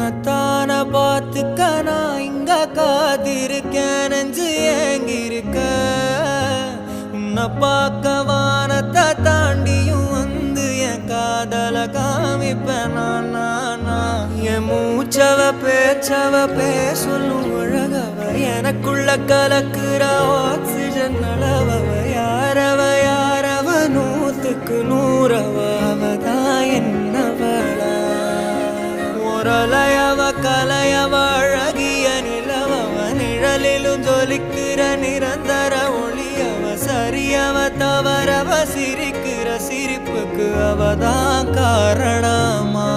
உன்னத்தான பார்த்துக்க நான் இங்க காத்திருக்கேன் நெஞ்சு ஏங்கிருக்க உன்னை பார்க்க வானத்தை தாண்டியும் வந்து என் காதல காமிப்பேன் நான் என் மூச்சவ பேச்சவ பேசலும் அழகவ எனக்குள்ள கலக்குற ஆக்சிஜன் அளவவ யாரவ நூத்துக்கு நூறவ அவதான் என்னவளா ஒரலையவ கலையவ அழகிய நிலவவ நிழலிலும் ஜொலிக்கிற நிரந்தர ஒளியவ சரியவ தவறவ சிரிக்கிற சிரிப்புக்கு அவதான் காரணமா